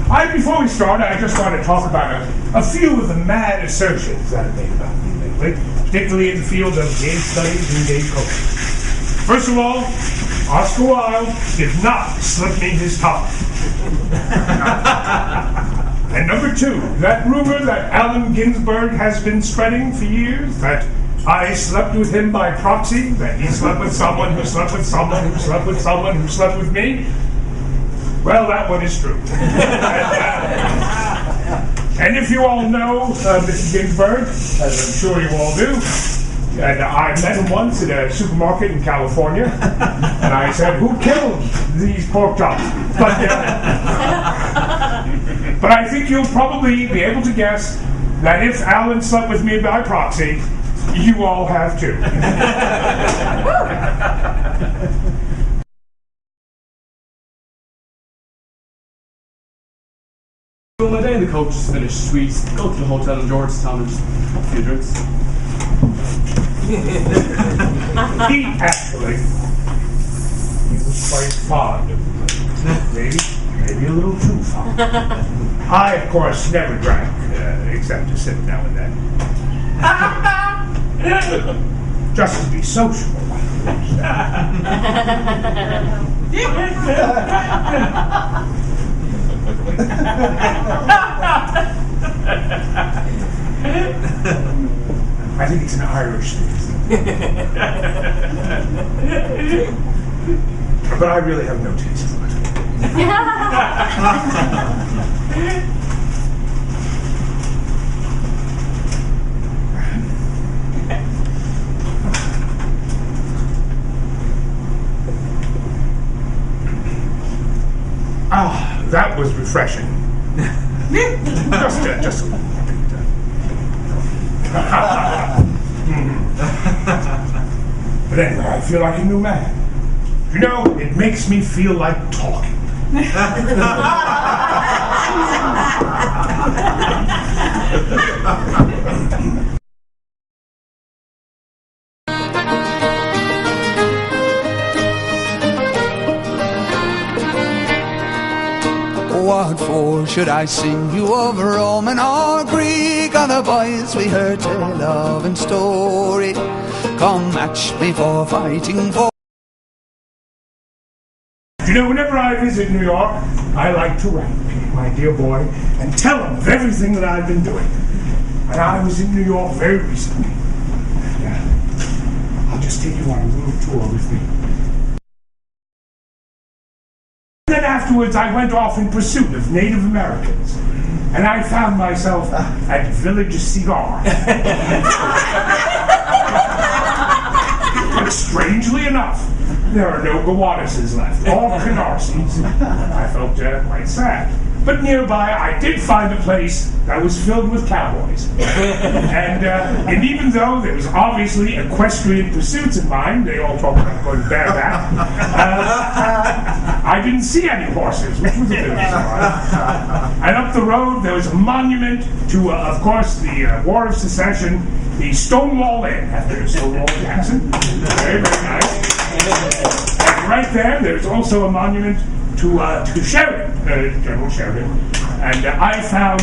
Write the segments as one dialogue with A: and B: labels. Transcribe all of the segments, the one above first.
A: Before we start, I just want to talk about a few of the mad assertions that are made about me lately, particularly in the field of gay studies and gay culture. First of all, Oscar Wilde did not slip me his tongue. And number two, that rumor that Allen Ginsberg has been spreading for years, that I slept with him by proxy, that he slept with someone who slept with someone who slept with someone who slept with me, well, that one is true. And if you all know Mr. Ginsberg, as I'm sure you all do, and I met him once at a supermarket in California, and I said, "Who killed these pork chops?" But I think you'll probably be able to guess that if Alan slept with me by proxy, you all have too.
B: Well, my day in the coach is finished. We go to the hotel in Georgetown and just have a few drinks.
A: He was quite fond of the place. Maybe a little too fond. I, of course, never drank, except to sip now and then. Just to be sociable. I think it's an Irish thing. But I really have no taste for it. That was refreshing. just a little bit. But anyway, I feel like a new man. You know, it makes me feel like talking.
C: What for should I sing you of Roman or Greek? Or the boys we heard tell of in story? Come match me for fighting for.
A: You know, whenever I visit New York, I like to write my dear boy and tell him of everything that I've been doing. And I was in New York very recently. And, I'll just take you on a little tour with me. Then afterwards, I went off in pursuit of Native Americans, and I found myself at Village Cigar. But strangely enough, there are no Gowanus's left, or Canarsies. I felt quite sad. But nearby, I did find a place that was filled with cowboys. And even though there was obviously equestrian pursuits in mind, they all talked about going bareback, I didn't see any horses, which was a bit of a surprise. And up the road, there was a monument to, of course, the War of Secession, the Stonewall Inn, after Stonewall Jackson. Very, very nice. And right there's also a monument to Sheridan, General Sheridan, and I found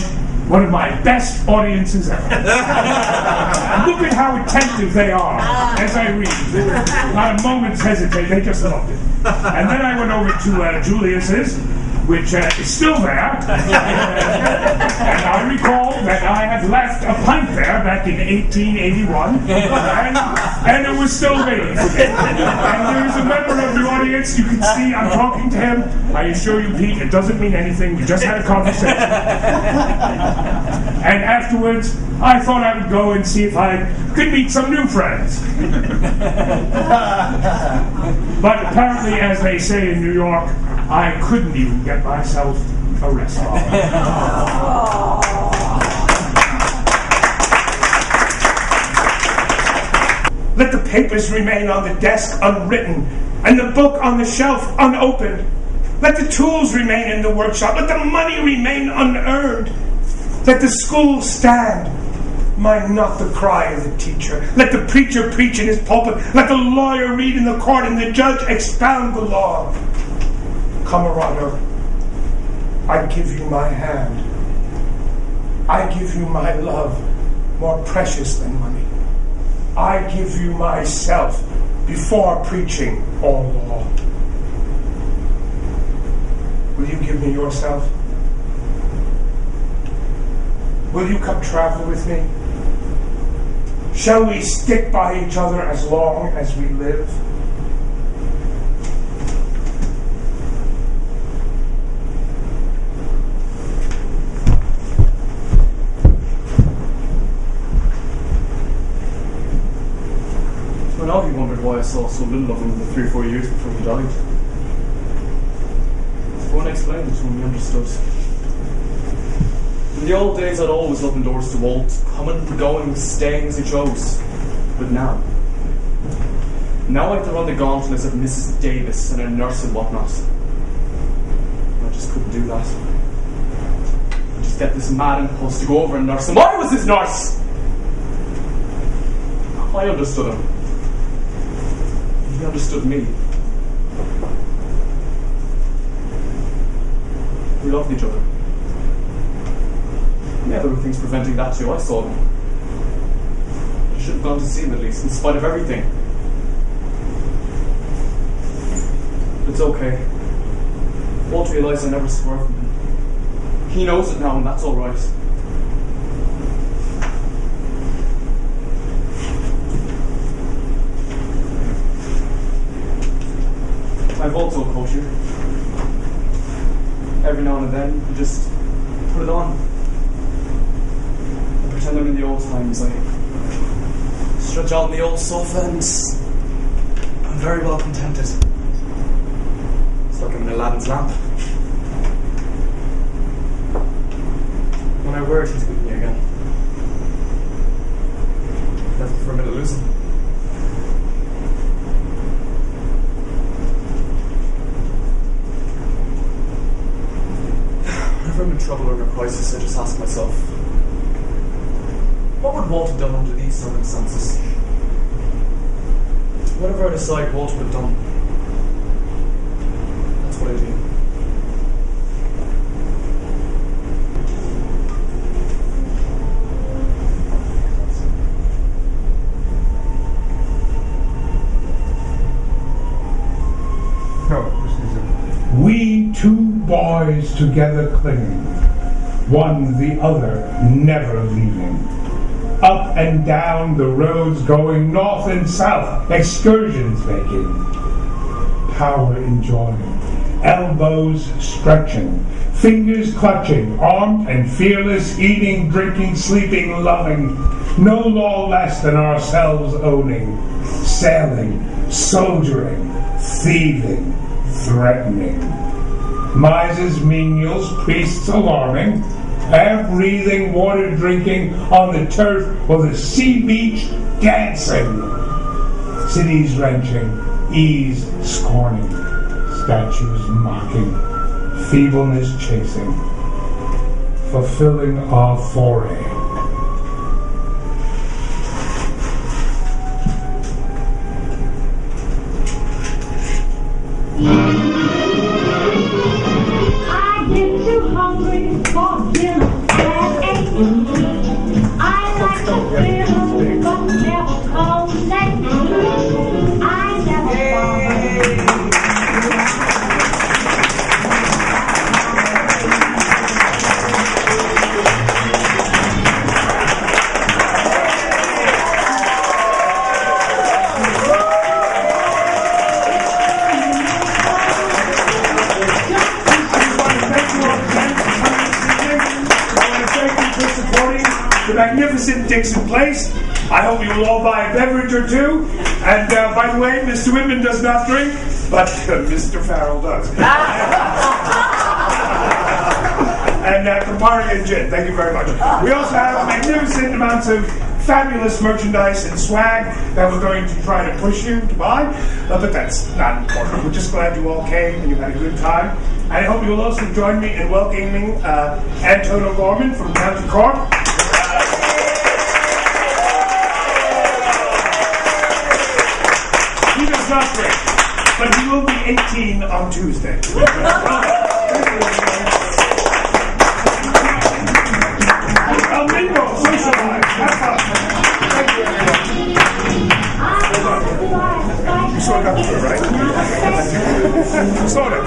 A: one of my best audiences ever. And look at how attentive they are as I read. Not a moment's hesitation, they just loved it. And then I went over to Julius's, which is still there. And I recall that I had left a pint there back in 1881, and it was still waiting for me. And there's a member of the audience, you can see I'm talking to him. I assure you, Pete, it doesn't mean anything. We just had a conversation. And afterwards, I thought I would go and see if I could meet some new friends. But apparently, as they say in New York, I couldn't even get myself a restaurant. Let the papers remain on the desk unwritten, and the book on the shelf unopened. Let the tools remain in the workshop. Let the money remain unearned. Let the school stand. Mind not the cry of the teacher. Let the preacher preach in his pulpit. Let the lawyer read in the court, and the judge expound the law. Camarado, I give you my hand. I give you my love, more precious than money. I give you myself before preaching all law. Will you give me yourself? Will you come travel with me? Shall we stick by each other as long as we live?
B: I know he wondered why I saw so little of him in the 3 or 4 years before he died. Go and explain it to him, he understood. In the old days, I'd always open doors to Walt, coming and going, staying as he chose. But now I have to run the gauntlet of Mrs. Davis and a nurse and whatnot. I just couldn't do that. I just get this mad impulse to go over and nurse him. I was his nurse! I understood him. He understood me. We loved each other. Yeah, there were things preventing that too. I saw them. I should have gone to see him at least, in spite of everything. It's okay. Walt realised I never swerved from him. He knows it now, and that's all right. I've also a coat here. Every now and then, I just put it on. I pretend I'm in the old times. I stretch out on the old sofa and I'm very well contented. It's like I'm in Aladdin's lamp. When I wear it, he's with me again. Never for a minute lose him. Whenever I'm in trouble or in a crisis, I just ask myself, what would Walt have done under these circumstances? Whatever I decide Walt would have done, that's what I do.
A: We two boys together clinging, one the other never leaving. Up and down the roads going, north and south, excursions making. Power enjoying, elbows stretching, fingers clutching, armed and fearless, eating, drinking, sleeping, loving. No law less than ourselves owning, sailing, soldiering, thieving, threatening. Misers, menials, priests alarming, air-breathing, water-drinking, on the turf or the sea beach dancing. Cities wrenching, ease scorning, statues mocking, feebleness chasing, fulfilling our foray. Magnificent Dixon place. I hope you will all buy a beverage or two. And by the way, Mr. Whitman does not drink, but Mr. Farrell does. And Campari and gin. Thank you very much. We also have magnificent amounts of fabulous merchandise and swag that we're going to try to push you to buy. But that's not important. We're just glad you all came and you had a good time. And I hope you will also join me in welcoming Antonio Gorman from County Cork. He does not drink, but he will be 18 on Tuesday. up to it, right? Slow down.